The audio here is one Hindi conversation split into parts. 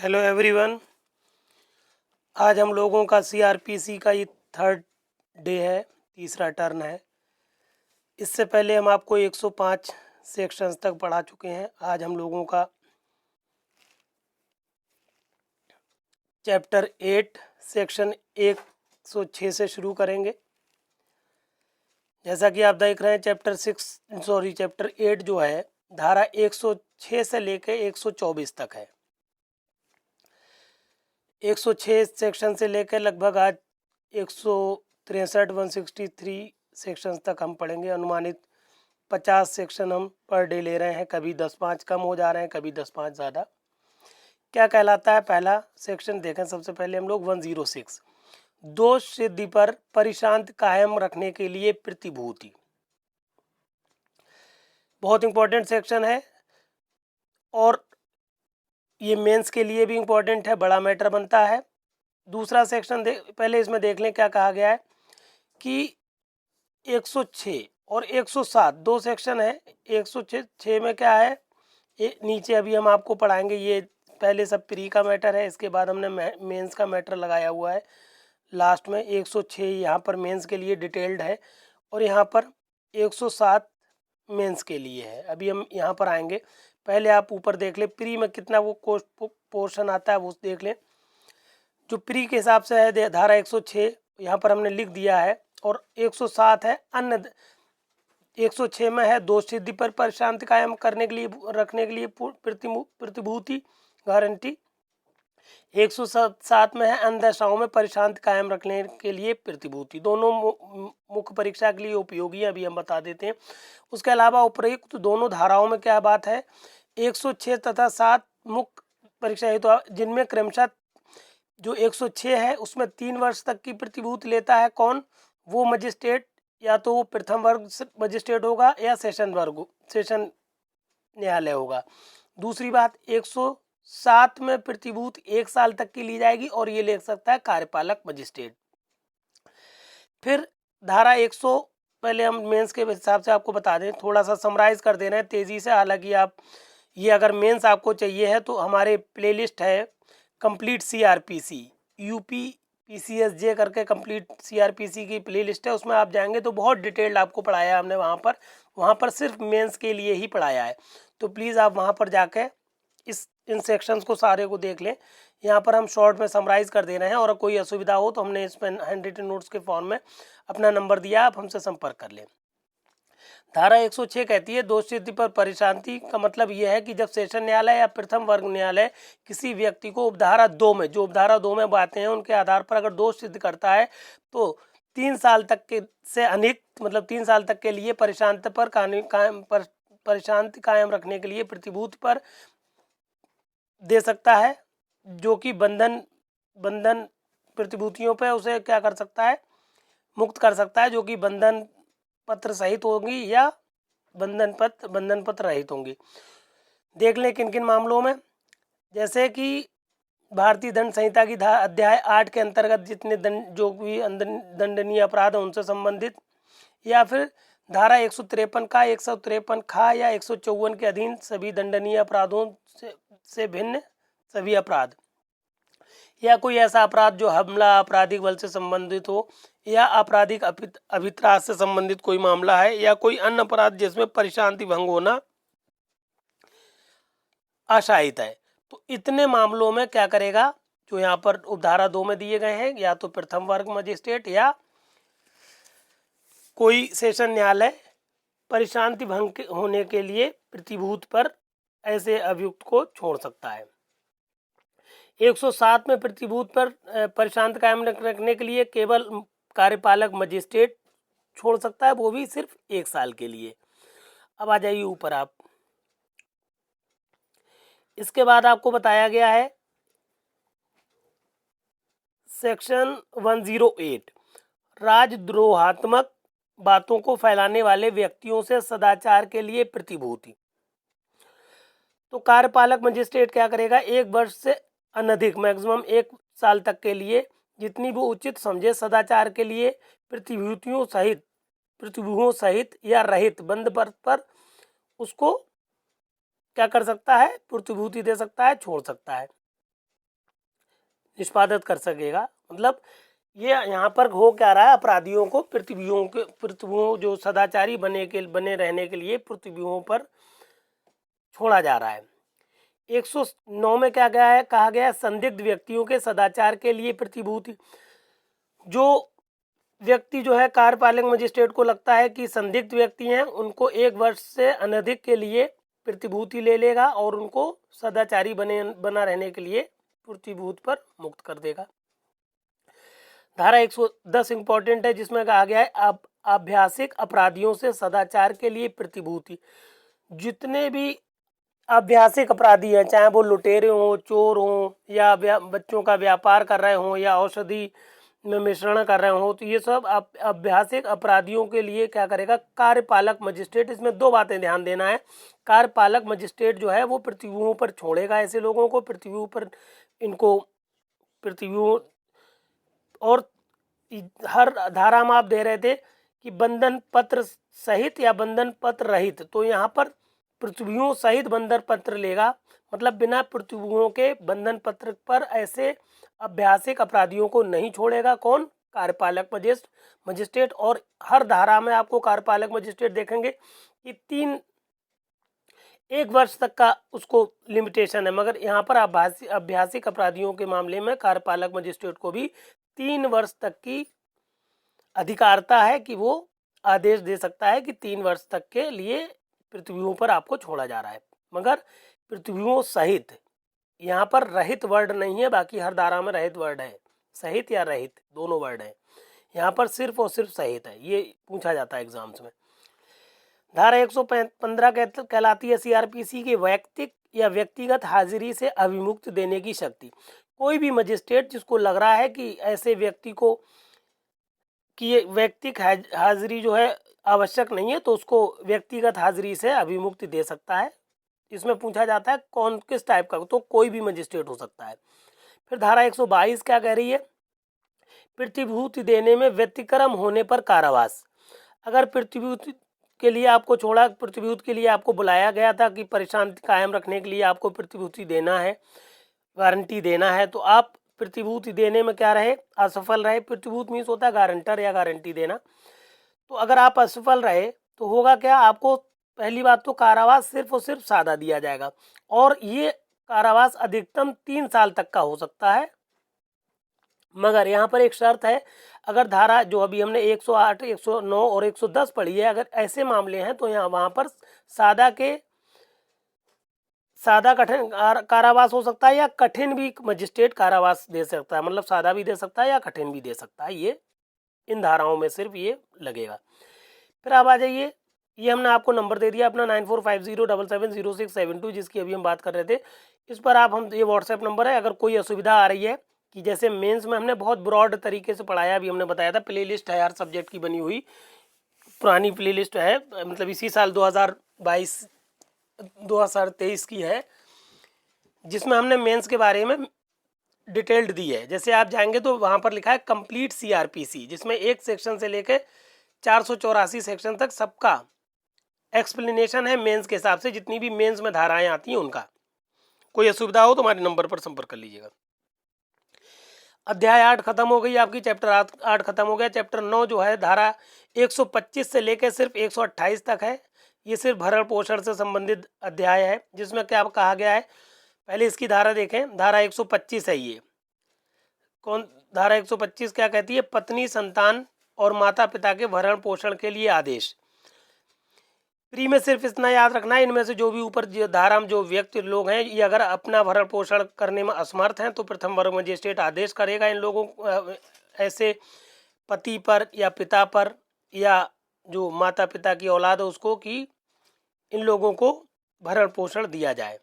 Hello everyone. आज हम लोगों का सीआरपीसी का ये थर्ड डे है, तीसरा टर्न है। इससे पहले हम आपको 105 सेक्शंस तक पढ़ा चुके हैं। आज हम लोगों का चैप्टर 8 सेक्शन 106 से शुरू करेंगे। जैसा कि आप देख रहे हैं चैप्टर 8 जो है धारा 106 से लेकर 124 तक है। 106 सेक्शन से लेकर लगभग आज 163 163 सेक्शंस तक हम पढ़ेंगे। अनुमानित 50 सेक्शन हम पर डे ले रहे हैं। कभी 10-5 कम हो जा रहे हैं, कभी 10-5 ज़्यादा। क्या कहलाता है पहला सेक्शन देखें। सबसे पहले हम लोग 106 दोष सिद्धि पर परिशांत कायम रखने के लिए प्रतिभूति। बहुत इंपॉर्टेंट सेक्शन है और ये मेंस के लिए भी इम्पोर्टेंट है, बड़ा मैटर बनता है। दूसरा सेक्शन पहले इसमें देख लें क्या कहा गया है कि 106 और 107 दो सेक्शन है। 106 में क्या है, ये नीचे अभी हम आपको पढ़ाएंगे। ये पहले सब प्री का मैटर है, इसके बाद हमने मेंस का मैटर लगाया हुआ है लास्ट में। 106 यहाँ पर मेंस के लिए डिटेल्ड है और यहाँ पर 107 मेंस के लिए है। अभी हम यहाँ पर आएंगे। पहले आप ऊपर देख लें प्री में कितना वो पोर्शन आता है, वो देख लें। जो प्री के हिसाब से है धारा 106 यहाँ पर हमने लिख दिया है और 107 है अन्य। 106 में है दोष सिद्धि पर परिशांति कायम करने के लिए रखने के लिए प्रतिभूति गारंटी। 107 में है अन्य दशाओं में परिशांति कायम रखने के लिए प्रतिभूति। दोनों मुख्य परीक्षा के लिए उपयोगी है, अभी हम बता देते हैं। उसके अलावा उपयुक्त दोनों धाराओं में क्या बात है, 106 तथा 7 मुख्य परीक्षा हेतु जिनमें क्रमशः जो 106 है उसमें 3 वर्ष तक की प्रतिभूति लेता है कौन, वो मजिस्ट्रेट, या तो वो प्रथम वर्ग मजिस्ट्रेट होगा या सेशन न्यायालय होगा। दूसरी बात 107 में प्रतिभूति 1 साल तक की ली जाएगी और ये ले सकता है कार्यपालक मजिस्ट्रेट। फिर धारा 100 पहले हम मेंस के हिसाब से आपको बता दें, थोड़ा सा समराइज कर देना है तेज़ी से। हालांकि आप ये अगर मेंस आपको चाहिए है तो हमारे प्लेलिस्ट है कंप्लीट सीआरपीसी, यूपी पीसीएसजे करके कंप्लीट सीआरपीसी की प्लेलिस्ट है। उसमें आप जाएंगे तो बहुत डिटेल्ड आपको पढ़ाया है हमने। वहाँ पर सिर्फ मेंस के लिए ही पढ़ाया है, तो प्लीज़ आप वहाँ पर जाकर इन सेक्शंस को सारे को देख लें। यहाँ पर हम शॉर्ट में समराइज़ कर दे रहे हैं और कोई असुविधा हो तो हमने इसमें हैंड रिटन नोट्स के फॉर्म में अपना नंबर दिया, आप हमसे संपर्क कर लें। धारा 106 कहती है दोष सिद्धि पर परिशांति का मतलब यह है कि जब सेशन न्यायालय या प्रथम वर्ग न्यायालय किसी व्यक्ति को उपधारा 2 में, जो उपधारा 2 में बातें हैं उनके आधार पर अगर दोष सिद्ध करता है तो 3 साल तक के से अधिक, मतलब 3 साल तक के लिए परिशांति कायम रखने के लिए प्रतिभूति पर दे सकता है, जो कि बंधन प्रतिभूतियों पे उसे क्या कर सकता है, मुक्त कर सकता है, जो कि बंधन पत्र सहित होंगी या बंधन पत्र रहित होंगी। देख लें किन किन मामलों में, जैसे कि भारतीय दंड संहिता की अध्याय 8 के अंतर्गत जितने जो भी दंडनीय अपराध हैं उनसे संबंधित, या फिर धारा 153 का 153 खा या 154 के अधीन सभी दंडनीय अपराधों से भिन्न सभी अपराध, या कोई ऐसा अपराध जो हमला आपराधिक बल से संबंधित हो या आपराधिक अभित्रास से संबंधित कोई मामला है, या कोई अन्य अपराध जिसमें परिशांति भंग होना आशायित है। तो इतने मामलों में क्या करेगा, जो यहाँ पर उपधारा 2 में दिए गए हैं, या तो प्रथम वर्ग मजिस्ट्रेट या कोई सेशन न्यायालय परिशांति भंग होने के लिए प्रतिभूति पर ऐसे अभियुक्त को छोड़ सकता है। 107 में प्रतिभूति पर परिशांति कायम रखने के लिए केवल कार्यपालक मजिस्ट्रेट छोड़ सकता है, वो भी सिर्फ 1 साल के लिए। अब आ जाइए ऊपर आप। इसके बाद आपको बताया गया है सेक्शन 108 राजद्रोहात्मक बातों को फैलाने वाले व्यक्तियों से सदाचार के लिए प्रतिभूति। तो कार्यपालक मजिस्ट्रेट क्या करेगा, 1 वर्ष से अनधिक मैक्सिमम 1 साल तक के लिए जितनी वो उचित समझे सदाचार के लिए प्रतिभूतियों सहित या रहित बंद पर उसको क्या कर सकता है, प्रतिभूति दे सकता है, छोड़ सकता है। निष्पादित कर सकेगा। मतलब ये यहाँ पर हो क्या रहा है, अपराधियों को पृथ्वियों जो सदाचारी बने रहने के लिए पृथ्वियों पर छोड़ा जा रहा है। 109 में क्या गया है, कहा गया है संदिग्ध व्यक्तियों के सदाचार के लिए प्रतिभूति। जो व्यक्ति जो है कार्यपालक मजिस्ट्रेट को लगता है कि संदिग्ध व्यक्ति हैं, उनको 1 वर्ष से अनधिक के लिए प्रतिभूति ले लेगा और उनको सदाचारी बना रहने के लिए प्रतिभूति पर मुक्त कर देगा। धारा 110 इंपॉर्टेंट है, जिसमें कहा गया है अब अभ्यासिक अपराधियों से सदाचार के लिए प्रतिभूति। जितने भी अभ्यासिक अपराधी हैं, चाहे वो लुटेरे हों, चोर हों, या बच्चों का व्यापार कर रहे हों, या औषधि में मिश्रण कर रहे हों, तो ये सब अभ्यासिक अपराधियों के लिए क्या करेगा, कार्यपालक मजिस्ट्रेट। इसमें 2 बातें ध्यान देना है। कार्यपालक मजिस्ट्रेट जो है वो पृथ्वियों पर छोड़ेगा ऐसे लोगों को, पृथ्वियों पर इनको पृथ्वियों। और हर धारा में आप दे रहे थे कि बंधन पत्र सहित या बंधन पत्र रहित, तो यहाँ पर पृथ्वियों सहित बंधन पत्र लेगा, मतलब बिना पृथ्वियों के बंधन पत्र पर ऐसे अभ्यासिक अपराधियों को नहीं छोड़ेगा। कौन? कार्यपालक मजिस्ट्रेट। और हर धारा में आपको कार्यपालक मजिस्ट्रेट देखेंगे कि 1 वर्ष तक का उसको लिमिटेशन है, मगर यहाँ पर अभ्यासिक अपराधियों के मामले में कार्यपालक मजिस्ट्रेट को भी 3 वर्ष तक की अधिकारता है कि वो आदेश दे सकता है कि 3 वर्ष तक के लिए पृथ्वियों पर आपको छोड़ा जा रहा है। मगर पृथ्वियों सहित, यहाँ पर रहित वर्ड नहीं है, बाकी हर धारा में रहित वर्ड है, सहित या रहित दोनों वर्ड है। यहाँ पर सिर्फ और सिर्फ सहित है, ये पूछा जाता है एग्जाम्स में। धारा 115 कहलाती है सीआरपीसी की वैयक्तिक या व्यक्तिगत हाजिरी से अभिमुक्त देने की शक्ति। कोई भी मजिस्ट्रेट जिसको लग रहा है कि ऐसे व्यक्ति को कि ये व्यक्तिगत हाजिरी जो है आवश्यक नहीं है, तो उसको व्यक्तिगत हाजिरी से अभिमुक्ति दे सकता है। इसमें पूछा जाता है कौन किस टाइप का, तो कोई भी मजिस्ट्रेट हो सकता है। फिर धारा 122 क्या कह रही है, प्रतिभूति देने में व्यतिक्रम होने पर कारावास। अगर प्रतिभूति के लिए आपको छोड़ा, प्रतिभूति के लिए आपको बुलाया गया था कि परेशानी कायम रखने के लिए आपको प्रतिभूति देना है, गारंटी देना है, तो आप प्रतिभूति देने में क्या रहे, असफल रहे। प्रतिभूति मीन्स होता है गारंटर या गारंटी देना। तो अगर आप असफल रहे तो होगा क्या, आपको पहली बात तो कारावास सिर्फ और सिर्फ सादा दिया जाएगा, और ये कारावास अधिकतम 3 साल तक का हो सकता है। मगर यहाँ पर एक शर्त है, अगर धारा जो अभी हमने 108, 109 और 110 पढ़ी है, अगर ऐसे मामले हैं तो यहाँ वहाँ पर सादा कठिन कारावास हो सकता है, या कठिन भी मजिस्ट्रेट कारावास दे सकता है, मतलब सादा भी दे सकता है या कठिन भी दे सकता है। ये इन धाराओं में सिर्फ ये लगेगा। फिर आप आ जाइए, ये हमने आपको नंबर दे दिया अपना 9450770672, जिसकी अभी हम बात कर रहे थे। इस पर आप ये व्हाट्सएप नंबर है। अगर कोई असुविधा आ रही है कि जैसे मेंस में हमने बहुत ब्रॉड तरीके से पढ़ाया, अभी हमने बताया था प्लेलिस्ट है हर सब्जेक्ट की बनी हुई, पुरानी प्लेलिस्ट है, मतलब इसी साल 2023 की है, जिसमें हमने मेंस के बारे में डिटेल्ड दी है। जैसे आप जाएंगे तो वहाँ पर लिखा है कंप्लीट सीआरपीसी, जिसमें एक सेक्शन से लेकर 484 सेक्शन तक सबका एक्सप्लेनेशन है मेंस के हिसाब से, जितनी भी मेंस में धाराएं आती हैं उनका। कोई असुविधा हो तो हमारे नंबर पर संपर्क कर लीजिएगा। अध्याय 8 खत्म हो गई आपकी, चैप्टर 8 खत्म हो गया। चैप्टर 9 जो है धारा 125 से लेकर सिर्फ 128 तक है। ये सिर्फ भरण पोषण से संबंधित अध्याय है, जिसमें क्या कहा गया है, पहले इसकी धारा देखें। धारा 125 है ये। कौन धारा 125 क्या कहती है, पत्नी, संतान और माता पिता के भरण पोषण के लिए आदेश। प्री में सिर्फ इतना याद रखना है, इनमें से जो भी ऊपर धारा में जो व्यक्ति लोग हैं, ये अगर अपना भरण पोषण करने में असमर्थ हैं तो प्रथम वर्ग मजिस्ट्रेट आदेश करेगा इन लोगों ऐसे पति पर या पिता पर या जो माता पिता की औलाद है उसको, कि इन लोगों को भरण पोषण दिया जाए।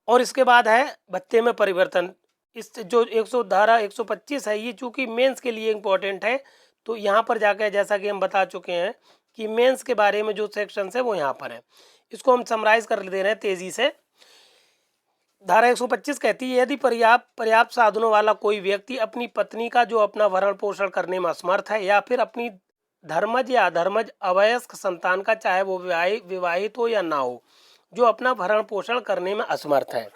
और इसके बाद है भत्ते में परिवर्तन। इस जो 125 है, ये चूँकि मेंस के लिए इम्पोर्टेंट है, तो यहाँ पर जाकर जैसा कि हम बता चुके हैं कि मेंस के बारे में जो सेक्शन है वो यहाँ पर है। इसको हम समराइज कर दे रहे हैं तेजी से। धारा 125 कहती है, यदि पर्याप्त साधनों वाला कोई व्यक्ति अपनी पत्नी का जो अपना भरण पोषण करने में असमर्थ है, या फिर अपनी धर्मज या अधर्मज अवयस्क संतान का, चाहे वो विवाहित हो या ना हो, जो अपना भरण पोषण करने में असमर्थ है,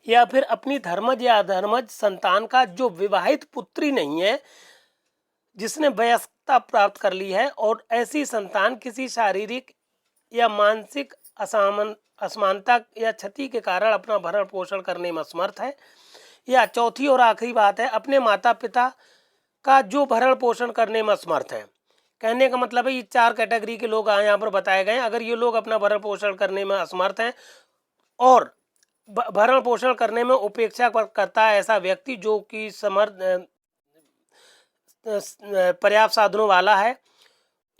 या फिर अपनी धर्मज या अधर्मज संतान का जो विवाहित पुत्री नहीं है, जिसने वयस्कता प्राप्त कर ली है और ऐसी संतान किसी शारीरिक या मानसिक असमानता या क्षति के कारण अपना भरण पोषण करने में असमर्थ है। या चौथी और आखिरी बात है, अपने माता पिता का जो भरण पोषण करने में असमर्थ है। कहने का मतलब है ये 4 कैटेगरी के लोग यहाँ पर बताए गए हैं। अगर ये लोग अपना भरण पोषण करने में असमर्थ हैं और भरण पोषण करने में उपेक्षा करता है ऐसा व्यक्ति जो कि पर्याप्त साधनों वाला है,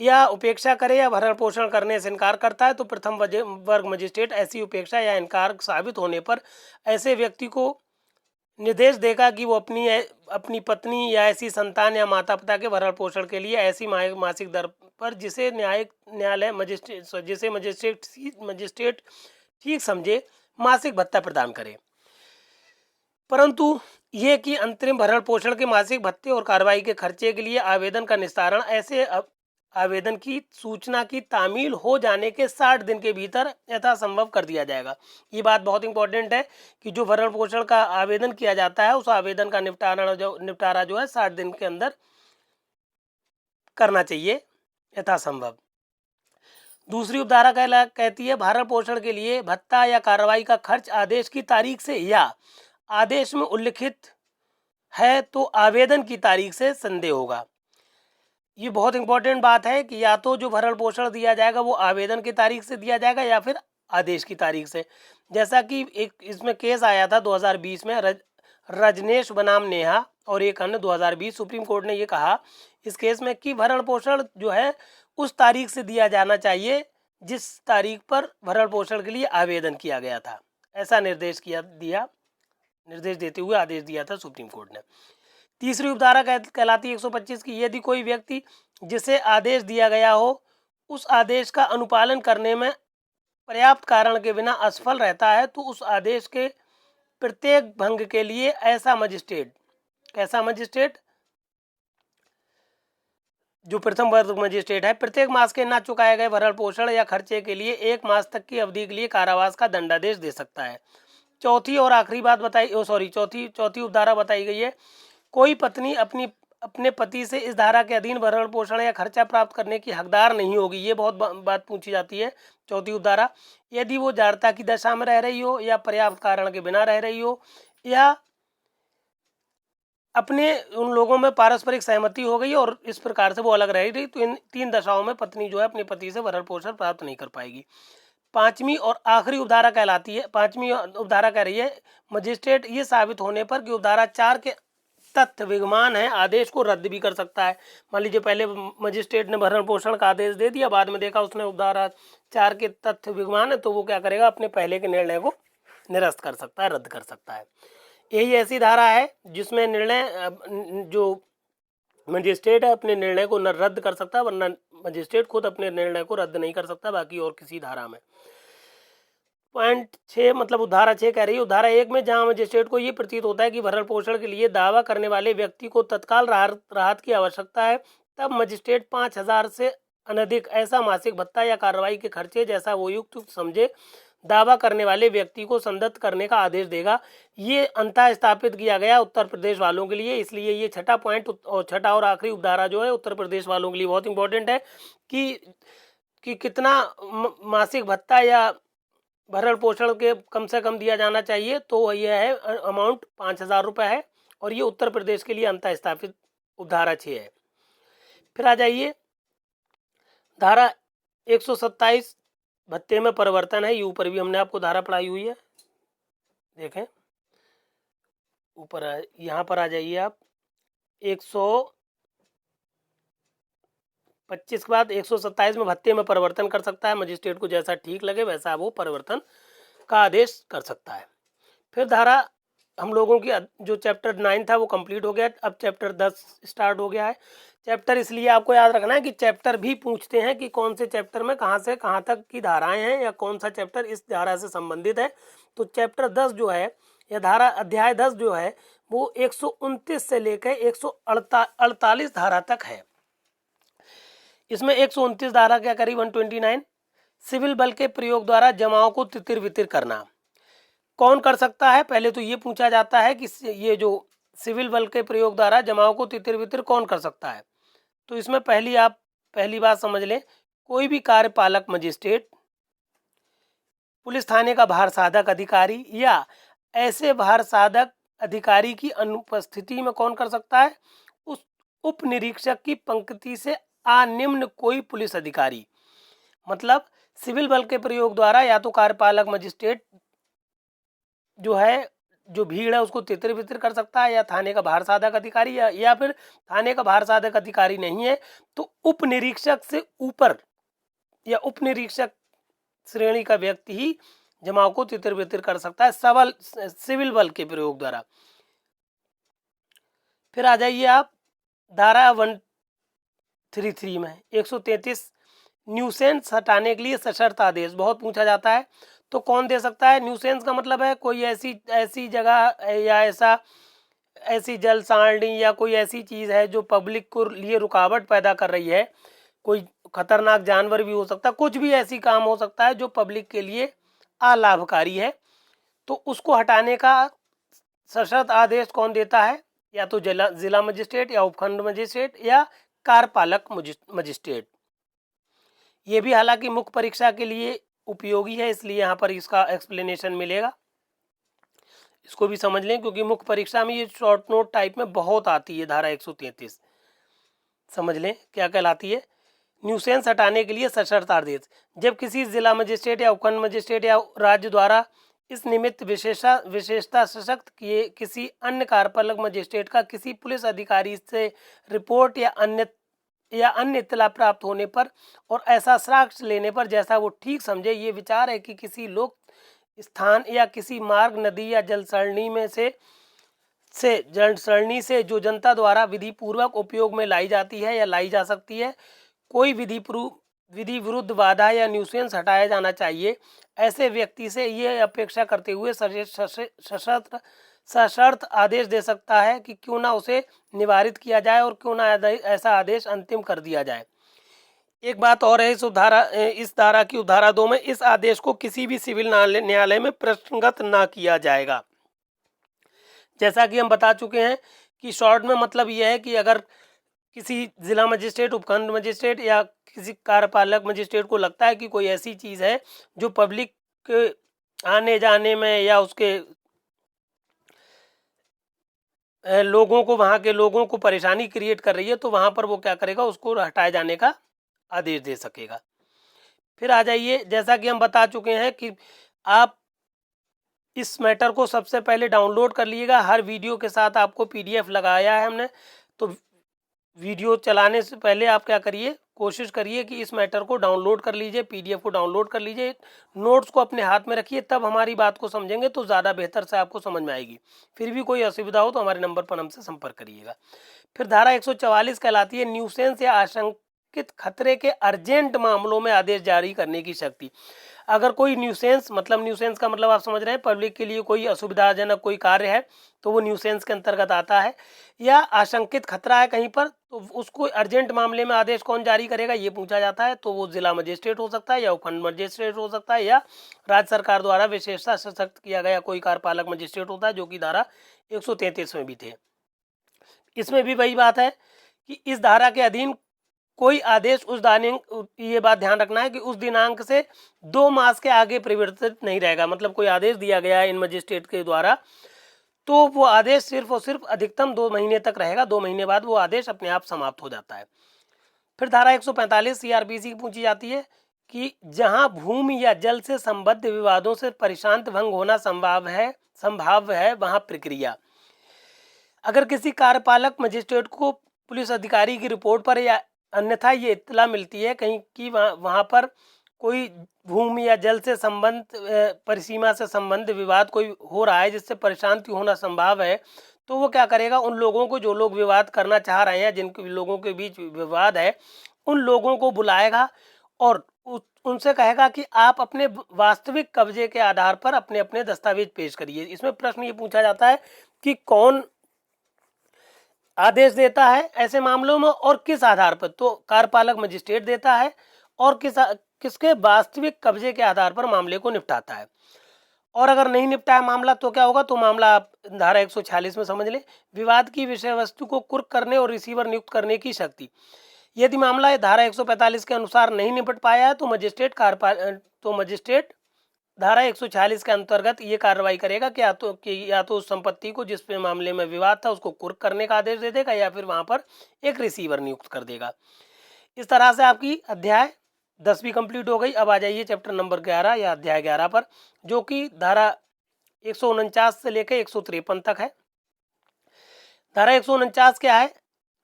या उपेक्षा करे या भरण पोषण करने से इनकार करता है, तो प्रथम वर्ग मजिस्ट्रेट ऐसी उपेक्षा या इनकार साबित होने पर ऐसे व्यक्ति को निर्देश देगा कि वो अपनी पत्नी या ऐसी संतान या माता पिता के भरण पोषण के लिए ऐसी मासिक दर पर जिसे मजिस्ट्रेट ठीक समझे मासिक भत्ता प्रदान करे। परंतु ये कि अंतरिम भरण पोषण के मासिक भत्ते और कार्रवाई के खर्चे के लिए आवेदन का निस्तारण ऐसे आवेदन की सूचना की तामील हो जाने के 60 दिन के भीतर यथासंभव कर दिया जाएगा। ये बात बहुत इंपॉर्टेंट है कि जो भरण पोषण का आवेदन किया जाता है उस आवेदन का निपटारा जो है 60 दिन के अंदर करना चाहिए यथासंभव। दूसरी उपधारा कहती है भरण पोषण के लिए भत्ता या कार्रवाई का खर्च आदेश की तारीख से या आदेश में उल्लिखित है तो आवेदन की तारीख से संदेह होगा। ये बहुत इंपॉर्टेंट बात है कि या तो जो भरण पोषण दिया जाएगा वो आवेदन की तारीख से दिया जाएगा या फिर आदेश की तारीख से। जैसा कि एक इसमें केस आया था 2020 में रजनेश बनाम नेहा और एक अन्य 2020, सुप्रीम कोर्ट ने ये कहा इस केस में कि भरण पोषण जो है उस तारीख से दिया जाना चाहिए जिस तारीख पर भरण पोषण के लिए आवेदन किया गया था। ऐसा निर्देश देते हुए आदेश दिया था सुप्रीम कोर्ट ने। तीसरी उपधारा कहलाती है 125 की, यदि कोई व्यक्ति जिसे आदेश दिया गया हो उस आदेश का अनुपालन करने में पर्याप्त कारण के बिना असफल रहता है तो उस आदेश के प्रत्येक भंग के लिए ऐसा मजिस्ट्रेट जो प्रथम वर्ग मजिस्ट्रेट है प्रत्येक मास के न चुकाए गए भरण पोषण या खर्चे के लिए 1 मास तक की अवधि के लिए कारावास का दंडादेश दे सकता है। चौथी उपधारा बताई गई है, कोई पत्नी अपने पति से इस धारा के अधीन भरण पोषण या खर्चा प्राप्त करने की हकदार नहीं होगी। ये बहुत बात पूछी जाती है। चौथी उपधारा, यदि वो जाड़ता की दशा में रह रही हो या पर्याप्त कारण के बिना रह रही हो या अपने उन लोगों में पारस्परिक सहमति हो गई और इस प्रकार से वो अलग रह रही, तो इन 3 दशाओं में पत्नी जो है अपने पति से भरण पोषण प्राप्त नहीं कर पाएगी। पांचवी और आखिरी उपधारा कहलाती है, पांचवी उपधारा कह रही है मजिस्ट्रेट ये साबित होने पर कि उपधारा 4 के तथ्य विद्यमान है आदेश को रद्द भी कर सकता है। मान लीजिए पहले मजिस्ट्रेट ने भरण पोषण का आदेश दे दिया, बाद में देखा उसने उपधारा 4 के तथ्य विद्यमान है, तो वो क्या करेगा अपने पहले के निर्णय को निरस्त कर सकता है, रद्द कर सकता है। यही ऐसी धारा है जिसमें निर्णय जो मजिस्ट्रेट है अपने निर्णय को न रद्द कर सकता, वरना मजिस्ट्रेट खुद अपने निर्णय को रद्द नहीं कर सकता बाकी और किसी धारा में। पॉइंट 6 मतलब उपधारा 6 कह रही है, उपधारा 1 में जहां मजिस्ट्रेट को ये प्रतीत होता है कि भरण पोषण के लिए दावा करने वाले व्यक्ति को तत्काल राहत की आवश्यकता है, तब मजिस्ट्रेट 5,000 से अनधिक ऐसा मासिक भत्ता या कार्रवाई के खर्चे जैसा वो युक्त समझे दावा करने वाले व्यक्ति को संदत्त करने का आदेश देगा। ये अंतः स्थापित किया गया उत्तर प्रदेश वालों के लिए, इसलिए ये छठा पॉइंट और छठा और आखिरी उपधारा जो है उत्तर प्रदेश वालों के लिए बहुत इंपॉर्टेंट है कि कितना मासिक भत्ता या भरण पोषण के कम से कम दिया जाना चाहिए, तो यह है अमाउंट 5,000 रुपये है और ये उत्तर प्रदेश के लिए अंतः स्थापित उपधारा 6 है। फिर आ जाइए धारा 127 भत्ते में परिवर्तन है, ये ऊपर भी हमने आपको धारा पढ़ाई हुई है, देखें ऊपर यहाँ पर आ जाइए आप 125 के बाद 127 में भत्ते में परिवर्तन कर सकता है, मजिस्ट्रेट को जैसा ठीक लगे वैसा वो परिवर्तन का आदेश कर सकता है। फिर धारा हम लोगों की जो चैप्टर 9 था वो कंप्लीट हो गया, अब चैप्टर 10 स्टार्ट हो गया है। चैप्टर इसलिए आपको याद रखना है कि चैप्टर भी पूछते हैं कि कौन से चैप्टर में कहाँ से कहाँ तक की धाराएं हैं या कौन सा चैप्टर इस धारा से संबंधित है। तो चैप्टर 10 जो है या धारा अध्याय 10 जो है वो 129 से लेकर 148 धारा तक है। इसमें 129 धारा क्या करी 129 सिविल बल के प्रयोग द्वारा जमाओं को तितिर वितिर करना, कौन कर सकता है, पहले तो ये पूछा जाता है कि ये जो सिविल बल के प्रयोग द्वारा जमाव को तितिर बितिर कौन कर सकता है। तो इसमें पहली बात समझ लें, कोई भी कार्यपालक मजिस्ट्रेट, पुलिस थाने का भार साधक अधिकारी या ऐसे भार साधक अधिकारी की अनुपस्थिति में कौन कर सकता है, उस उप निरीक्षक की पंक्ति से अनिम्न कोई पुलिस अधिकारी। मतलब सिविल बल के प्रयोग द्वारा या तो कार्यपालक मजिस्ट्रेट जो है, जो भीड़ है उसको तितर बितर कर सकता है, या थाने का भार साधक अधिकारी, या फिर थाने का भार साधक अधिकारी नहीं है तो उप निरीक्षक से ऊपर या उप निरीक्षक श्रेणी का व्यक्ति ही जमाव को तितर बितर कर सकता है सिविल बल के प्रयोग द्वारा। फिर आ जाइए आप धारा 133 में 133 न्यूसेंस हटाने के लिए सशर्त आदेश बहुत पूछा जाता है। तो कौन दे सकता है? न्यूसेंस का मतलब है कोई ऐसी जगह या ऐसी जल सारणी या कोई ऐसी चीज़ है जो पब्लिक को लिए रुकावट पैदा कर रही है, कोई खतरनाक जानवर भी हो सकता है, कुछ भी ऐसी काम हो सकता है जो पब्लिक के लिए अलाभकारी है, तो उसको हटाने का सशर्त आदेश कौन देता है? या तो जिला मजिस्ट्रेट या उपखंड मजिस्ट्रेट या कार्यपालक मजिस्ट्रेट। ये भी हालांकि मुख्य परीक्षा के लिए उपयोगी है, इसलिए यहाँ पर इसका एक्सप्लेनेशन मिलेगा, इसको भी समझ लें क्योंकि मुख्य परीक्षा में ये शॉर्ट नोट टाइप में बहुत आती है। धारा 133 समझ लें क्या कहलाती है। न्यूसेंस हटाने के लिए सशर्त आदेश, जब किसी जिला मजिस्ट्रेट या उपखंड मजिस्ट्रेट या राज्य द्वारा इस निमित्त विशेषता सशक्त किए किसी अन्य कार्यपालक मजिस्ट्रेट का किसी पुलिस अधिकारी से रिपोर्ट या अन्य इत्तला प्राप्त होने पर और ऐसा साक्ष्य लेने पर जैसा वो ठीक समझे, ये विचार है कि किसी लोक स्थान या किसी मार्ग, नदी या जल सरणी से जो जनता द्वारा विधि पूर्वक उपयोग में लाई जाती है या लाई जा सकती है, कोई विधि विरुद्ध बाधा या न्यूसेंस हटाया जाना चाहिए, ऐसे व्यक्ति से ये अपेक्षा करते हुए सशर्त आदेश दे सकता है कि क्यों ना उसे निवारित किया जाए और क्यों ना ऐसा आदेश अंतिम कर दिया जाए। एक बात और है इस धारा की धारा 2 में, इस आदेश को किसी भी सिविल न्यायालय में प्रश्नगत ना किया जाएगा। जैसा कि हम बता चुके हैं कि शॉर्ट में मतलब यह है कि अगर किसी जिला मजिस्ट्रेट, उपखंड मजिस्ट्रेट या किसी कार्यपालक मजिस्ट्रेट को लगता है कि कोई ऐसी चीज़ है जो पब्लिक के आने जाने में या उसके लोगों को, वहाँ के लोगों को परेशानी क्रिएट कर रही है, तो वहाँ पर वो क्या करेगा, उसको हटाए जाने का आदेश दे सकेगा। फिर आ जाइए, जैसा कि हम बता चुके हैं कि आप इस मैटर को सबसे पहले डाउनलोड कर लीजिएगा। हर वीडियो के साथ आपको PDF लगाया है हमने, तो वीडियो चलाने से पहले आप क्या करिए, कोशिश करिए कि इस मैटर को डाउनलोड कर लीजिए, PDF को डाउनलोड कर लीजिए, नोट्स को अपने हाथ में रखिए, तब हमारी बात को समझेंगे तो ज़्यादा बेहतर से आपको समझ में आएगी। फिर भी कोई असुविधा हो तो हमारे नंबर पर हमसे संपर्क करिएगा। फिर धारा 144 कहलाती है न्यूसेंस या आशंकित खतरे के अर्जेंट मामलों में आदेश जारी करने की शक्ति। अगर कोई न्यूसेंस का मतलब आप समझ रहे हैं, पब्लिक के लिए कोई असुविधाजनक कोई कार्य है तो वो न्यूसेंस के अंतर्गत आता है, या आशंकित खतरा है कहीं पर, तो उसको अर्जेंट मामले में आदेश कौन जारी करेगा ये पूछा जाता है। तो वो जिला मजिस्ट्रेट हो सकता है या उपखंड मजिस्ट्रेट हो सकता है या राज्य सरकार द्वारा विशेषता सशक्त किया गया कोई कार्यपालक मजिस्ट्रेट होता है, जो कि धारा 133 में भी थे। इसमें भी वही बात है कि इस धारा के अधीन कोई आदेश ये बात ध्यान रखना है कि उस दिनांक से 2 मास के आगे परिवर्तित नहीं रहेगा। मतलब कोई आदेश दिया गया है इन मजिस्ट्रेट के द्वारा, तो वो आदेश सिर्फ और सिर्फ अधिकतम 2 महीने तक रहेगा। 2 महीने बाद वो आदेश अपने आप समाप्त हो जाता है। फिर धारा 145 CRPC पूछी जाती है कि जहां भूमि या जल से संबद्ध विवादों से परिशांत भंग होना संभाव्य है वहां प्रक्रिया। अगर किसी कार्यपालक मजिस्ट्रेट को पुलिस अधिकारी की रिपोर्ट पर या अन्यथा ये इत्तला मिलती है कहीं कि वहाँ पर कोई भूमि या जल से परिसीमा से संबंध विवाद कोई हो रहा है जिससे परेशानी होना संभव है, तो वो क्या करेगा, उन लोगों को जो लोग विवाद करना चाह रहे हैं, जिन लोगों के बीच विवाद है, उन लोगों को बुलाएगा और उनसे कहेगा कि आप अपने वास्तविक कब्जे के आधार पर अपने अपने दस्तावेज पेश करिए। इसमें प्रश्न ये पूछा जाता है कि कौन आदेश देता है ऐसे मामलों में और किस आधार पर। तो कार्यपालक मजिस्ट्रेट देता है और किसके वास्तविक कब्जे के आधार पर मामले को निपटाता है। और अगर नहीं निपटाया मामला तो क्या होगा, तो मामला आप धारा 146 में समझ लें, विवाद की विषय वस्तु को कुर्क करने और रिसीवर नियुक्त करने की शक्ति। यदि मामला धारा 145 के अनुसार नहीं निपट पाया है तो मजिस्ट्रेट धारा 146 के अंतर्गत ये कार्रवाई करेगा कि या तो उस संपत्ति को जिस पे मामले में विवाद था उसको कुर्क करने का आदेश दे देगा या फिर वहां पर एक रिसीवर नियुक्त कर देगा। इस तरह से आपकी अध्याय 10 भी कंप्लीट हो गई। अब आ जाइए चैप्टर नंबर 11 या अध्याय 11 पर, जो कि धारा 149 से लेकर 153 तक है। धारा 149 क्या है?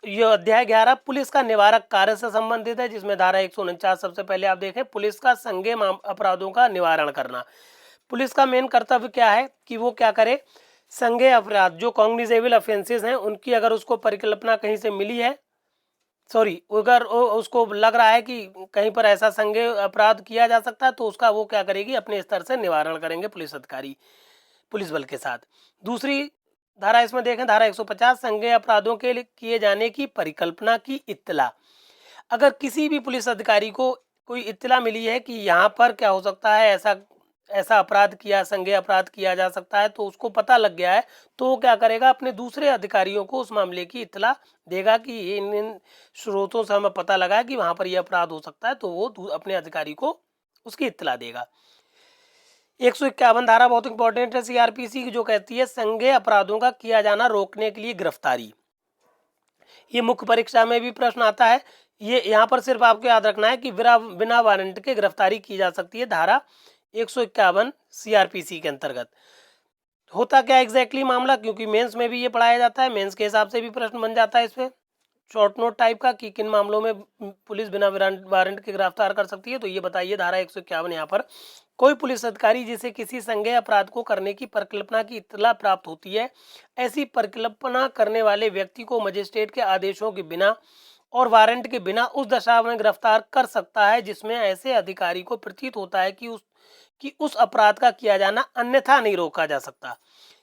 यह अध्याय 11 पुलिस का निवारक कार्य से संबंधित है, जिसमें धारा 149 सबसे पहले आप देखें, पुलिस का संज्ञेय अपराधों का निवारण करना। पुलिस का मेन कर्तव्य क्या है कि वो क्या करे, संज्ञेय अपराध जो कॉग्निजेबल ऑफेंसेस हैं उनकी अगर उसको परिकल्पना कहीं से मिली है, अगर उसको लग रहा है कि कहीं पर ऐसा संज्ञेय अपराध किया जा सकता है तो उसका वो क्या करेगी, अपने स्तर से निवारण करेंगे पुलिस अधिकारी पुलिस बल के साथ। दूसरी धारा इसमें देखें, धारा 150 संज्ञेय अपराधों के लिए किए जाने की परिकल्पना की इत्तला। अगर किसी भी पुलिस अधिकारी को कोई इत्तला मिली है कि यहाँ पर क्या हो सकता है, ऐसा अपराध किया, संज्ञेय अपराध किया जा सकता है, तो उसको पता लग गया है, तो वो क्या करेगा, अपने दूसरे अधिकारियों को उस मामले की इत्तला देगा कि इन स्रोतों से हमें पता लगा है कि वहाँ पर यह अपराध हो सकता है, तो वो अपने अधिकारी को उसकी इत्तला देगा। 151 धारा बहुत इंपॉर्टेंट है सीआरपीसी की, जो कहती है संज्ञेय अपराधों का किया जाना रोकने के लिए गिरफ्तारी। ये मुख्य परीक्षा में भी प्रश्न आता है। ये यहाँ पर सिर्फ आपको याद रखना है कि बिना वारंट के गिरफ्तारी की जा सकती है, धारा 151 सीआरपीसी के अंतर्गत। होता क्या एग्जैक्टली मामला, क्योंकि मेंस में भी ये पढ़ाया जाता है, मेंस के हिसाब से भी प्रश्न बन जाता है इस पे शॉर्ट नोट टाइप का कि किन मामलों में पुलिस बिना वारंट के गिरफ्तार कर सकती है। तो ये बताइए धारा 151 यहाँ पर, कोई पुलिस अधिकारी जिसे किसी संज्ञेय अपराध को करने की परिकल्पना की इत्तला प्राप्त होती है, ऐसी परिकल्पना करने वाले व्यक्ति को मजिस्ट्रेट के आदेशों के बिना और वारंट के बिना उस दशा में गिरफ्तार कर सकता है जिसमें ऐसे अधिकारी को प्रतीत होता है कि उस अपराध का किया जाना अन्यथा नहीं रोका जा सकता।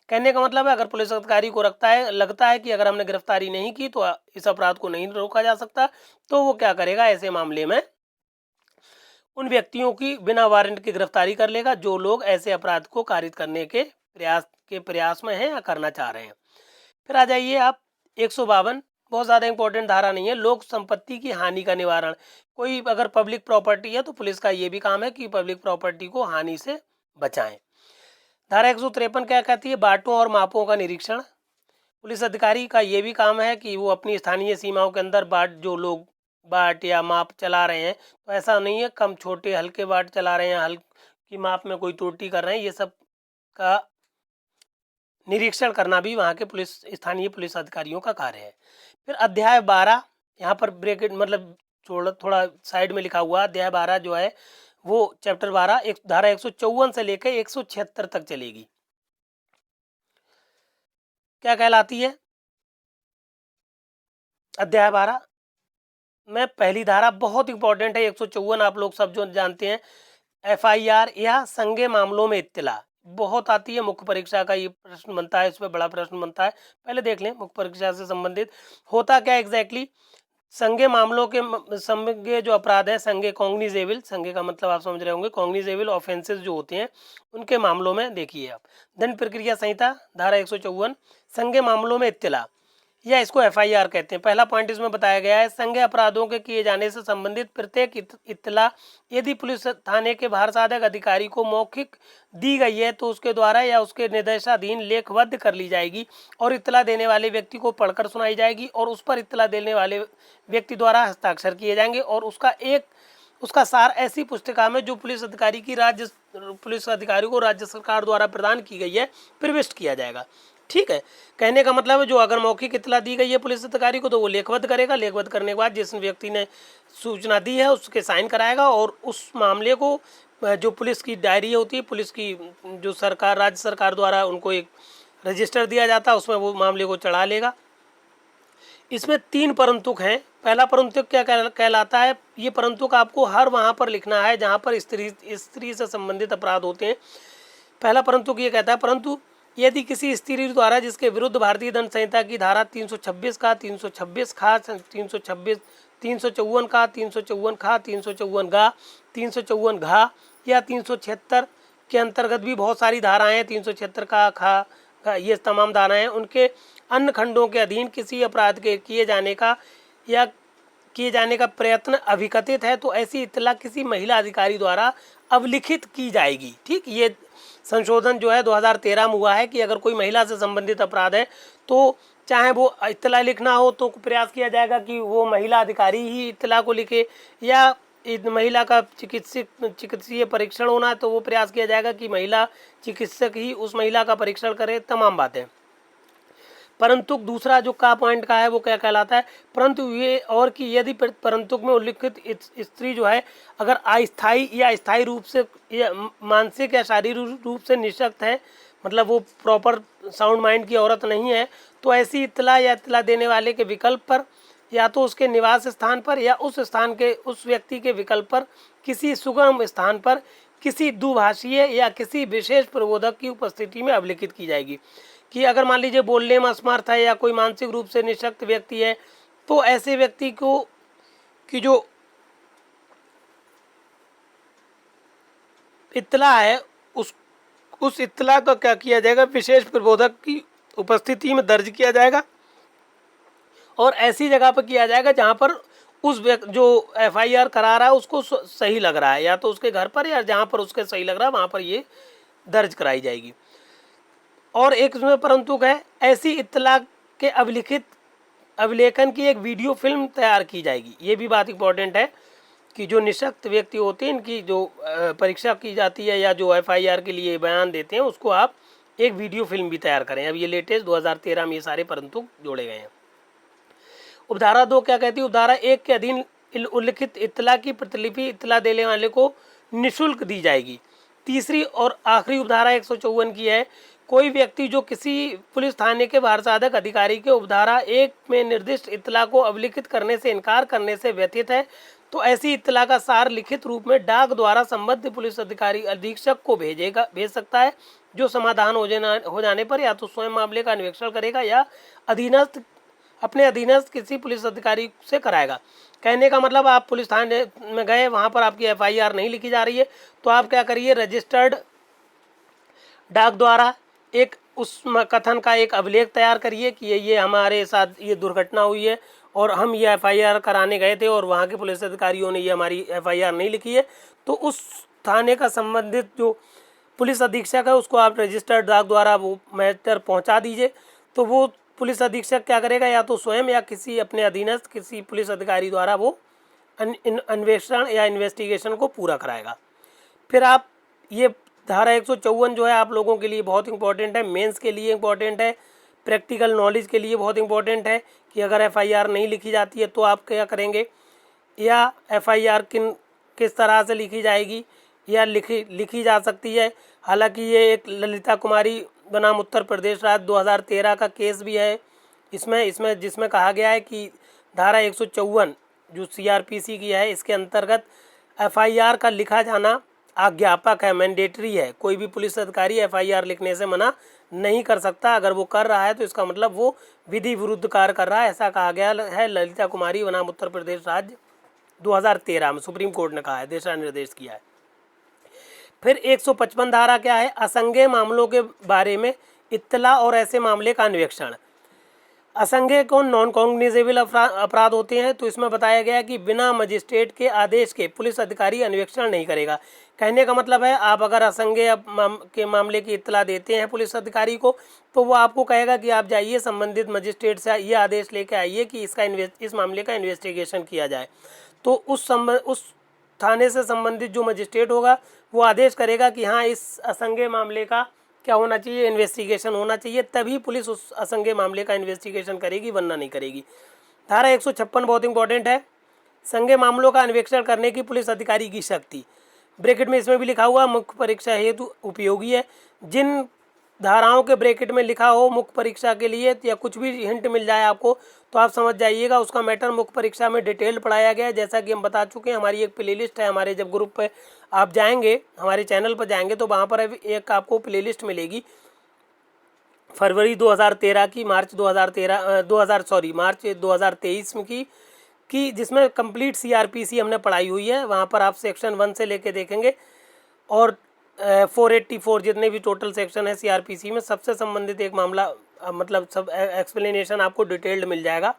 कहने का मतलब है, अगर पुलिस अधिकारी को लगता है कि अगर हमने गिरफ्तारी नहीं की तो इस अपराध को नहीं रोका जा सकता, तो वो क्या करेगा, ऐसे मामले में उन व्यक्तियों की बिना वारंट की गिरफ्तारी कर लेगा जो लोग ऐसे अपराध को कारित करने के प्रयास में हैं या करना चाह रहे हैं। फिर आ जाइए आप 152, बहुत ज़्यादा इंपॉर्टेंट धारा नहीं है, लोक संपत्ति की हानि का निवारण। कोई अगर पब्लिक प्रॉपर्टी है तो पुलिस का ये भी काम है कि पब्लिक प्रॉपर्टी को हानि से बचाएं। धारा 153 क्या कहती है, बाटों और मापों का निरीक्षण। पुलिस अधिकारी का ये भी काम है कि वो अपनी स्थानीय सीमाओं के अंदर जो लोग बाट या माप चला रहे हैं, तो ऐसा नहीं है कम छोटे हल्के बाट चला रहे हैं, हल्की माप में कोई त्रुटि कर रहे हैं, ये सब का निरीक्षण करना भी वहाँ के स्थानीय पुलिस अधिकारियों का कार्य है। फिर अध्याय 12, यहाँ पर ब्रैकेट मतलब थोड़ा साइड में लिखा हुआ, अध्याय 12 जो है वो चैप्टर 12 धारा 154 से लेकर 176 तक चलेगी। क्या कहलाती है? अध्याय 12 में पहली धारा बहुत इंपॉर्टेंट है, 154 आप लोग सब जो जानते हैं, एफआईआर या संज्ञेय मामलों में इत्तला बहुत आती है, मुख्य परीक्षा का ये प्रश्न बनता है, इस पर बड़ा प्रश्न बनता है। पहले देख लें मुख्य परीक्षा से संबंधित होता क्या एग्जैक्टली। संज्ञेय मामलों के संज्ञेय जो अपराध है, संज्ञेय कॉग्निजेबल, संज्ञेय का मतलब आप समझ रहे होंगे, कॉग्निजेबल ऑफेंसेस जो होते हैं उनके मामलों में देखिए आप, दंड प्रक्रिया संहिता धारा 154 संज्ञेय मामलों में इत्तला या इसको एफआईआर कहते हैं। पहला पॉइंट इसमें बताया गया है, संज्ञेय अपराधों के किए जाने से संबंधित प्रत्येक इत्तला यदि पुलिस थाने के भार साधक अधिकारी को मौखिक दी गई है तो उसके द्वारा या उसके निर्देशाधीन लेखबद्ध कर ली जाएगी और इत्तला देने वाले व्यक्ति को पढ़कर सुनाई जाएगी और उस पर इत्तला देने वाले व्यक्ति द्वारा हस्ताक्षर किए जाएंगे और उसका सार ऐसी पुस्तिका में जो पुलिस अधिकारी को राज्य सरकार द्वारा प्रदान की गई है प्रविष्ट किया जाएगा। ठीक है, कहने का मतलब है जो अगर मौखिक इत्तला दी गई है पुलिस अधिकारी को तो वो लेखबद्ध करेगा, लेखबद्ध करने के बाद जिस व्यक्ति ने सूचना दी है उसके साइन कराएगा और उस मामले को जो पुलिस की डायरी होती है, पुलिस की जो राज्य सरकार द्वारा उनको एक रजिस्टर दिया जाता है उसमें वो मामले को चढ़ा लेगा। इसमें 3 परंतुक हैं। पहला परंतुक क्या कहलाता है, ये परंतुक आपको हर वहाँ पर लिखना है जहाँ पर स्त्री से संबंधित अपराध होते हैं। पहला परंतुक ये कहता है, परंतु यदि किसी स्त्री द्वारा जिसके विरुद्ध भारतीय दंड संहिता की धारा 326 का 326 खा 356 354 का 354 खा 354 गा 354 घा या 376 के अंतर्गत भी बहुत सारी धाराएं, 376 का ये तमाम धाराएं उनके अन्य खंडों के अधीन किसी अपराध के किए जाने का प्रयत्न अभिकथित है तो ऐसी इत्तला किसी महिला अधिकारी द्वारा अवलिखित की जाएगी। ठीक, ये संशोधन जो है 2013 में हुआ है कि अगर कोई महिला से संबंधित अपराध है तो चाहे वो इत्तला लिखना हो तो प्रयास किया जाएगा कि वो महिला अधिकारी ही इत्तला को लिखे, या महिला का चिकित्सीय परीक्षण होना है तो वो प्रयास किया जाएगा कि महिला चिकित्सक ही उस महिला का परीक्षण करे, तमाम बातें। परंतु दूसरा जो का पॉइंट का है वो क्या कहलाता है, परंतु ये और कि यदि परंतु में उल्लिखित स्त्री जो है अगर अस्थायी या स्थायी रूप से या मानसिक या शारीरिक रूप से निःशक्त है, मतलब वो प्रॉपर साउंड माइंड की औरत नहीं है, तो ऐसी इत्तला या इत्तला देने वाले के विकल्प पर या तो उसके निवास स्थान पर या उस स्थान के उस व्यक्ति के विकल्प पर किसी सुगम स्थान पर किसी दुभाषीय या किसी विशेष प्रबोधक की उपस्थिति में अवलिखित की जाएगी। कि अगर मान लीजिए बोलने में असमर्थ है या कोई मानसिक रूप से निःशक्त व्यक्ति है तो ऐसे व्यक्ति को की जो इत्तला है उस इत्तला का क्या किया जाएगा, विशेष प्रबोधक की उपस्थिति में दर्ज किया जाएगा और ऐसी जगह पर किया जाएगा जहां पर उस जो FIR करा रहा है उसको सही लग रहा है, या तो उसके घर पर या जहां पर उसके सही लग रहा है वहां पर ये दर्ज कराई जाएगी। और एक इसमें परंतु है, ऐसी इत्तला के अभिलेखन की एक वीडियो फिल्म तैयार की जाएगी। ये भी बात इंपॉर्टेंट है कि जो निःशक्त व्यक्ति होते हैं इनकी जो परीक्षा की जाती है या जो FIR के लिए बयान देते हैं उसको आप एक वीडियो फिल्म भी तैयार करें। अब ये लेटेस्ट 2013 में ये सारे परंतु जोड़े गए हैं। उपधारा 2 क्या कहती है, उपधारा 1 के अधीन उल्लिखित इत्तला की प्रतिलिपि इत्तला देने वाले को निःशुल्क दी जाएगी। तीसरी और आखिरी उपधारा 154 की है, कोई व्यक्ति जो किसी पुलिस थाने के भारसाधक अधिकारी के उपधारा 1 में निर्दिष्ट इत्तला को अवलिखित करने से इनकार करने से व्यथित है तो ऐसी इत्तला का सार लिखित रूप में डाक द्वारा संबद्ध पुलिस अधिकारी अधीक्षक को भेज सकता है, जो समाधान हो जाने पर या तो स्वयं मामले का अन्वेषण करेगा या अपने अधीनस्थ किसी पुलिस अधिकारी से कराएगा। कहने का मतलब आप पुलिस थाने में गए, वहां पर आपकी FIR नहीं लिखी जा रही है तो आप क्या करिए, रजिस्टर्ड डाक द्वारा एक उस कथन का एक अभिलेख तैयार करिए कि ये हमारे साथ ये दुर्घटना हुई है और हम ये FIR कराने गए थे और वहाँ के पुलिस अधिकारियों ने ये हमारी FIR नहीं लिखी है, तो उस थाने का संबंधित जो पुलिस अधीक्षक है उसको आप रजिस्टर्ड डाक द्वारा वो मैटर पहुँचा दीजिए। तो वो पुलिस अधीक्षक क्या करेगा, या तो स्वयं या किसी अपने अधीनस्थ किसी पुलिस अधिकारी द्वारा वो अन्वेषण या इन्वेस्टिगेशन को पूरा कराएगा। फिर आप ये धारा 154 जो है आप लोगों के लिए बहुत इंपॉर्टेंट है, मेंस के लिए इंपॉर्टेंट है, प्रैक्टिकल नॉलेज के लिए बहुत इंपॉर्टेंट है कि अगर FIR नहीं लिखी जाती है तो आप क्या करेंगे, या FIR किस तरह से लिखी जाएगी या लिखी जा सकती है। हालांकि ये एक ललिता कुमारी बनाम उत्तर प्रदेश राज्य 2013 का केस भी है इसमें जिसमें कहा गया है कि धारा 154 जो CRPC की है इसके अंतर्गत FIR का लिखा जाना आज्ञापक है, मैंडेटरी है। कोई भी पुलिस अधिकारी FIR लिखने से मना नहीं कर सकता, अगर वो कर रहा है तो इसका मतलब वो विधि विरुद्ध कार्य कर रहा है, ऐसा कहा गया है ललिता कुमारी बनाम उत्तर प्रदेश राज्य 2013 में सुप्रीम कोर्ट ने कहा है, दिशा निर्देश किया है। फिर 155 धारा क्या है, असंज्ञेय मामलों के बारे में इत्तला और ऐसे मामले का अन्वेषण। असंज्ञेय कौन नॉन कॉग्निजेबल अपराध होते हैं, तो इसमें बताया गया कि बिना मजिस्ट्रेट के आदेश के पुलिस अधिकारी अन्वेषण नहीं करेगा। कहने का मतलब है आप अगर असंज्ञेय के मामले की इत्तला देते हैं पुलिस अधिकारी को तो वो आपको कहेगा कि आप जाइए संबंधित मजिस्ट्रेट से ये आदेश लेके आइए कि इस मामले का इन्वेस्टिगेशन किया जाए। तो उस थाने से संबंधित जो मजिस्ट्रेट होगा वो आदेश करेगा कि हाँ इस असंज्ञेय मामले का क्या होना चाहिए, इन्वेस्टिगेशन होना चाहिए, तभी पुलिस उस असंज्ञेय मामले का इन्वेस्टिगेशन करेगी वरना नहीं करेगी। धारा 156 बहुत इंपॉर्टेंट है, संज्ञेय मामलों का अन्वेषण करने की पुलिस अधिकारी की शक्ति। ब्रैकेट में इसमें भी लिखा हुआ मुख्य परीक्षा हेतु उपयोगी है। जिन धाराओं के ब्रैकेट में लिखा हो मुख्य परीक्षा के लिए या कुछ भी हिंट मिल जाए आपको तो आप समझ जाइएगा उसका मैटर मुख्य परीक्षा में डिटेल पढ़ाया गया है। जैसा कि हम बता चुके हैं, हमारी एक प्लेलिस्ट है, हमारे जब ग्रुप पे आप जाएंगे, हमारे चैनल पर जाएंगे तो वहाँ पर एक आपको प्लेलिस्ट मिलेगी फरवरी 2013 की, मार्च 2023 में की जिसमें कंप्लीट CRPC हमने पढ़ाई हुई है। वहाँ पर आप सेक्शन 1 से लेके देखेंगे और 484 जितने भी टोटल सेक्शन है सीआरपीसी में, सबसे संबंधित एक मामला, मतलब सब एक्सप्लेनेशन आपको डिटेल्ड मिल जाएगा।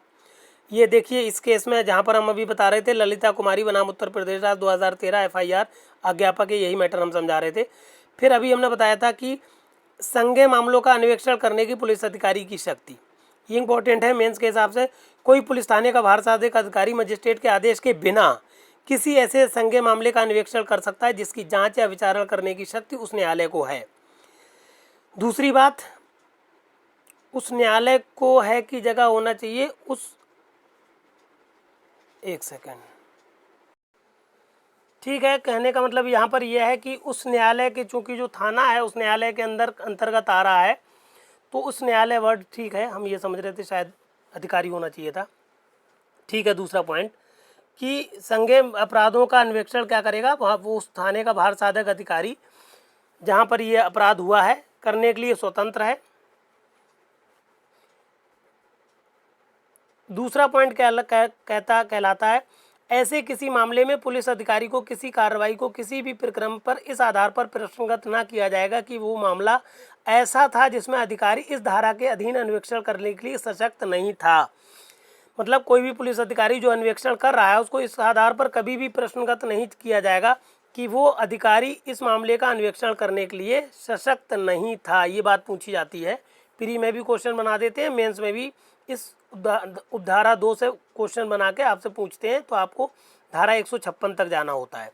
ये देखिए इस केस में जहाँ पर हम अभी बता रहे थे ललिता कुमारी बनाम उत्तर प्रदेश राज्य 2013 एफआईआर अज्ञापक है, यही मैटर हम समझा रहे थे। फिर अभी हमने बताया था कि संज्ञेय मामलों का अन्वेषण करने की पुलिस अधिकारी की शक्ति, ये इंपॉर्टेंट है मेंस के हिसाब से। कोई पुलिस थाने का भारसाधक अधिकारी मजिस्ट्रेट के आदेश के बिना किसी ऐसे संज्ञेय मामले का अन्वेषण कर सकता है जिसकी जांच या विचारण करने की शक्ति उस न्यायालय को है। दूसरी बात, उस न्यायालय को है की जगह होना चाहिए उस, एक सेकेंड, ठीक है, कहने का मतलब यहाँ पर यह है कि उस न्यायालय के, चूंकि जो थाना है उस न्यायालय के अंदर अंतर्गत आ रहा है, तो उस न्यायालय वर्ड ठीक है, हम ये समझ रहे थे शायद अधिकारी होना चाहिए था। ठीक है, दूसरा पॉइंट कि संज्ञेय अपराधों का अन्वेषण क्या करेगा, वहाँ वो उस थाने का भारसाधक अधिकारी जहाँ पर ये अपराध हुआ है करने के लिए स्वतंत्र है। दूसरा पॉइंट कहलाता है ऐसे किसी मामले में पुलिस अधिकारी को किसी कार्रवाई को किसी भी प्रक्रम पर इस आधार पर प्रश्नगत न किया जाएगा कि वो मामला ऐसा था जिसमें अधिकारी इस धारा के अधीन अन्वेषण करने के लिए सशक्त नहीं था। मतलब कोई भी पुलिस अधिकारी जो अन्वेषण कर रहा है उसको इस आधार पर कभी भी प्रश्नगत नहीं किया जाएगा कि वो अधिकारी इस मामले का अन्वेषण करने के लिए सशक्त नहीं था। ये बात पूछी जाती है, प्री में भी क्वेश्चन बना देते हैं, मेंस में भी इस उपधारा 2 से क्वेश्चन बना के आपसे पूछते हैं, तो आपको धारा 156 तक जाना होता है।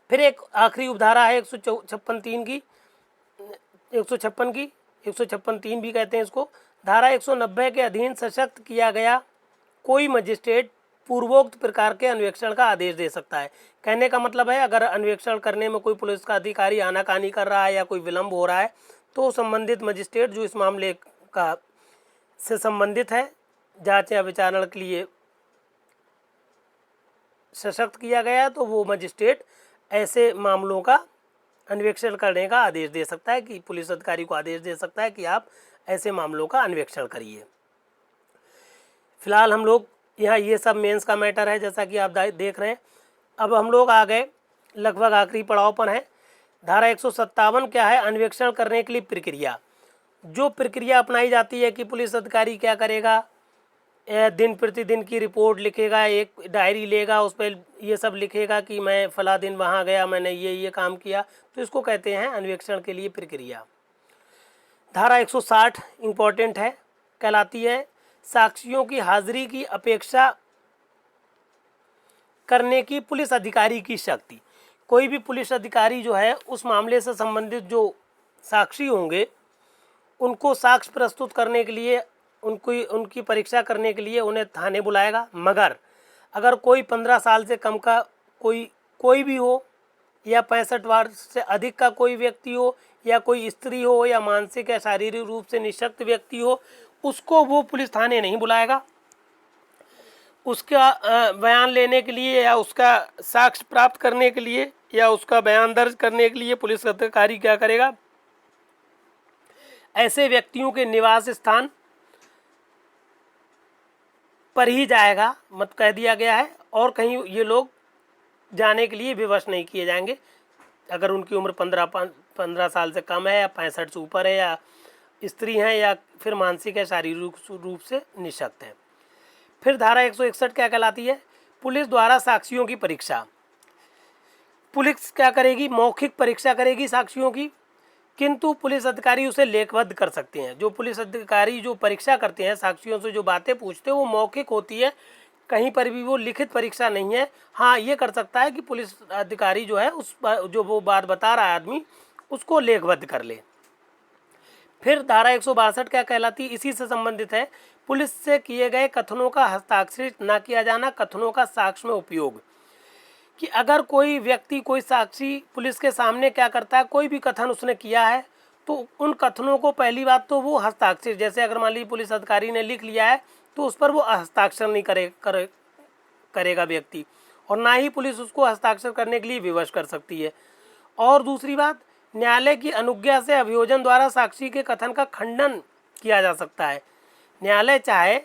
फिर एक आखिरी उपधारा है 156(3) की, 156(3) भी कहते हैं इसको। धारा 190 के अधीन सशक्त किया गया कोई मजिस्ट्रेट पूर्वोक्त प्रकार के अन्वेषण का आदेश दे सकता है। कहने का मतलब है अगर अन्वेषण करने में कोई पुलिस का अधिकारी आनाकानी कर रहा है या कोई विलंब हो रहा है तो संबंधित मजिस्ट्रेट जो इस मामले का से संबंधित है, जांच या विचारण के लिए सशक्त किया गया, तो वो मजिस्ट्रेट ऐसे मामलों का अन्वेषण करने का आदेश दे सकता है, कि पुलिस अधिकारी को आदेश दे सकता है कि आप ऐसे मामलों का अन्वेषण करिए। फिलहाल हम लोग यहाँ, ये सब मेंस का मैटर है जैसा कि आप देख रहे हैं। अब हम लोग आ गए लगभग आखिरी पड़ाव पर हैं। धारा 157 क्या है, अन्वेषण करने के लिए प्रक्रिया। जो प्रक्रिया अपनाई जाती है कि पुलिस अधिकारी क्या करेगा, दिन प्रतिदिन की रिपोर्ट लिखेगा, एक डायरी लेगा, उस पर ये सब लिखेगा कि मैं फला दिन वहाँ गया, मैंने ये काम किया, तो इसको कहते हैं अन्वेषण के लिए प्रक्रिया। धारा 160 इम्पॉर्टेंट है, कहलाती है साक्षियों की हाजिरी की अपेक्षा करने की पुलिस अधिकारी की शक्ति। कोई भी पुलिस अधिकारी जो है उस मामले से संबंधित जो साक्षी होंगे उनको साक्ष्य प्रस्तुत करने के लिए, उनकी परीक्षा करने के लिए उन्हें थाने बुलाएगा। मगर अगर कोई 15 साल से कम का कोई भी हो, या 65 वर्ष से अधिक का कोई व्यक्ति हो, या कोई स्त्री हो, या मानसिक या शारीरिक रूप से निःशक्त व्यक्ति हो, उसको वो पुलिस थाने नहीं बुलाएगा। उसका बयान लेने के लिए या उसका साक्ष्य प्राप्त करने के लिए या उसका बयान दर्ज करने के लिए पुलिस अधिकारी क्या करेगा, ऐसे व्यक्तियों के निवास स्थान पर ही जाएगा, मत कह दिया गया है, और कहीं ये लोग जाने के लिए विवश नहीं किए जाएंगे अगर उनकी उम्र 15 साल से कम है, या 65 से ऊपर है, या स्त्री हैं, या फिर मानसिक या शारीरिक रूप से निःशक्त है। फिर धारा 161 क्या कहलाती है, पुलिस द्वारा साक्षियों की परीक्षा। पुलिस क्या करेगी, मौखिक परीक्षा करेगी साक्षियों की, किंतु पुलिस अधिकारी उसे लेखबद्ध कर सकते हैं। जो पुलिस अधिकारी जो परीक्षा करते हैं, साक्षियों से जो बातें पूछते हैं, वो मौखिक होती है, कहीं पर भी वो लिखित परीक्षा नहीं है। हाँ, ये कर सकता है कि पुलिस अधिकारी जो है उस जो वो बात बता रहा है आदमी, उसको लेखबद्ध कर ले। फिर धारा 162 क्या कहलाती है, इसी से संबंधित है, पुलिस से किए गए कथनों का हस्ताक्षरित न किया जाना, कथनों का साक्ष्य में उपयोग। कि अगर कोई व्यक्ति, कोई साक्षी पुलिस के सामने क्या करता है, कोई भी कथन उसने किया है, तो उन कथनों को पहली बात तो वो हस्ताक्षर, जैसे अगर मान लीजिए पुलिस अधिकारी ने लिख लिया है तो उस पर वो हस्ताक्षर नहीं करेगा व्यक्ति, और ना ही पुलिस उसको हस्ताक्षर करने के लिए विवश कर सकती है। और दूसरी बात, न्यायालय की अनुज्ञा से अभियोजन द्वारा साक्षी के कथन का खंडन किया जा सकता है। न्यायालय चाहे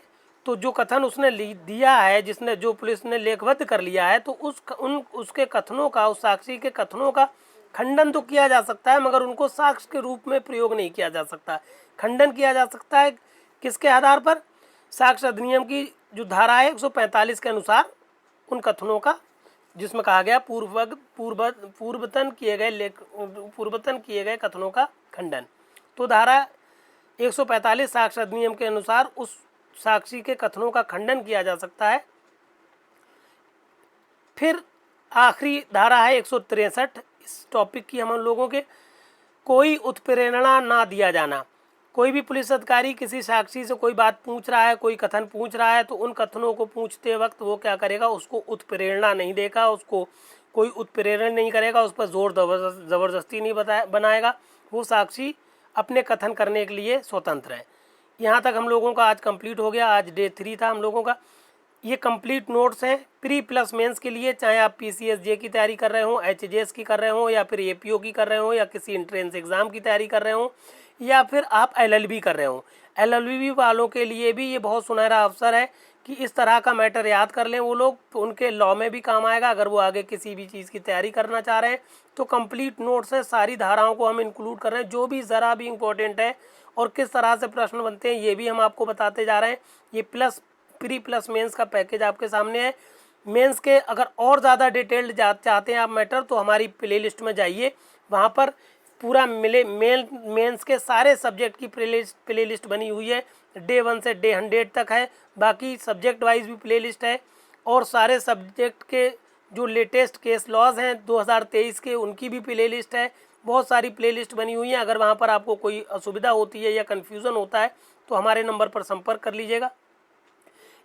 तो जो कथन उसने दिया है, जिसने जो पुलिस ने लेखबद्ध कर लिया है, तो उसके कथनों का, उस साक्षी के कथनों का खंडन तो किया जा सकता है मगर उनको साक्ष्य के रूप में प्रयोग नहीं किया जा सकता। खंडन किया जा सकता है किसके आधार पर? साक्ष्य अधिनियम की जो धारा है 145 के अनुसार उन कथनों का, जिसमें कहा गया पूर्वतन किए गए कथनों का खंडन। तो धारा 145 साक्ष्य अधिनियम के अनुसार उस साक्षी के कथनों का खंडन किया जा सकता है। फिर आखिरी धारा है 163 इस टॉपिक की हम लोगों के, कोई उत्प्रेरणा ना दिया जाना। कोई भी पुलिस अधिकारी किसी साक्षी से कोई बात पूछ रहा है, कोई कथन पूछ रहा है, तो उन कथनों को पूछते वक्त वो क्या करेगा, उसको उत्प्रेरणा नहीं देगा, उसको कोई उत्प्रेरण नहीं करेगा, उस पर जोर ज़बरदस्ती नहीं बनाएगा। वो साक्षी अपने कथन करने के लिए स्वतंत्र है। यहाँ तक हम लोगों का आज कंप्लीट हो गया। आज डे 3 था हम लोगों का। ये कंप्लीट नोट्स हैं प्री प्लस मेंस के लिए, चाहे आप PCSJ की तैयारी कर रहे हो, HJS की कर रहे हो, या फिर APO की कर रहे हो, या किसी एंट्रेंस एग्ज़ाम की तैयारी कर रहे हो, या फिर आप LLB कर रहे हो। LLB वालों के लिए भी ये बहुत सुनहरा अवसर है कि इस तरह का मैटर याद कर लें वो लोग, तो उनके लॉ में भी काम आएगा। अगर वो आगे किसी भी चीज़ की तैयारी करना चाह रहे हैं तो कंप्लीट नोट्स है, सारी धाराओं को हम इंक्लूड कर रहे हैं, जो भी ज़रा भी इम्पोर्टेंट है और किस तरह से प्रश्न बनते हैं ये भी हम आपको बताते जा रहे हैं। ये प्री प्लस मेंस का पैकेज आपके सामने है। मेंस के अगर और ज़्यादा डिटेल्ड चाहते हैं आप मैटर, तो हमारी प्लेलिस्ट में जाइए, वहाँ पर पूरा मेंस के सारे सब्जेक्ट की प्लेलिस्ट बनी हुई है। डे 1 से डे 100 तक है, बाकी सब्जेक्ट वाइज भी प्लेलिस्ट है, और सारे सब्जेक्ट के जो लेटेस्ट केस लॉज हैं 2023 के, उनकी भी प्लेलिस्ट है। बहुत सारी प्लेलिस्ट बनी हुई है। अगर वहाँ पर आपको कोई असुविधा होती है या कन्फ्यूज़न होता है तो हमारे नंबर पर संपर्क कर लीजिएगा।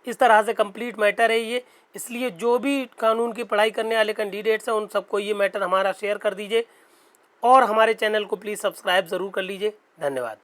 इस तरह से कंप्लीट मैटर है ये, इसलिए जो भी कानून की पढ़ाई करने वाले कैंडिडेट्स हैं उन सबको ये मैटर हमारा शेयर कर दीजिए, और हमारे चैनल को प्लीज़ सब्सक्राइब ज़रूर कर लीजिए। धन्यवाद।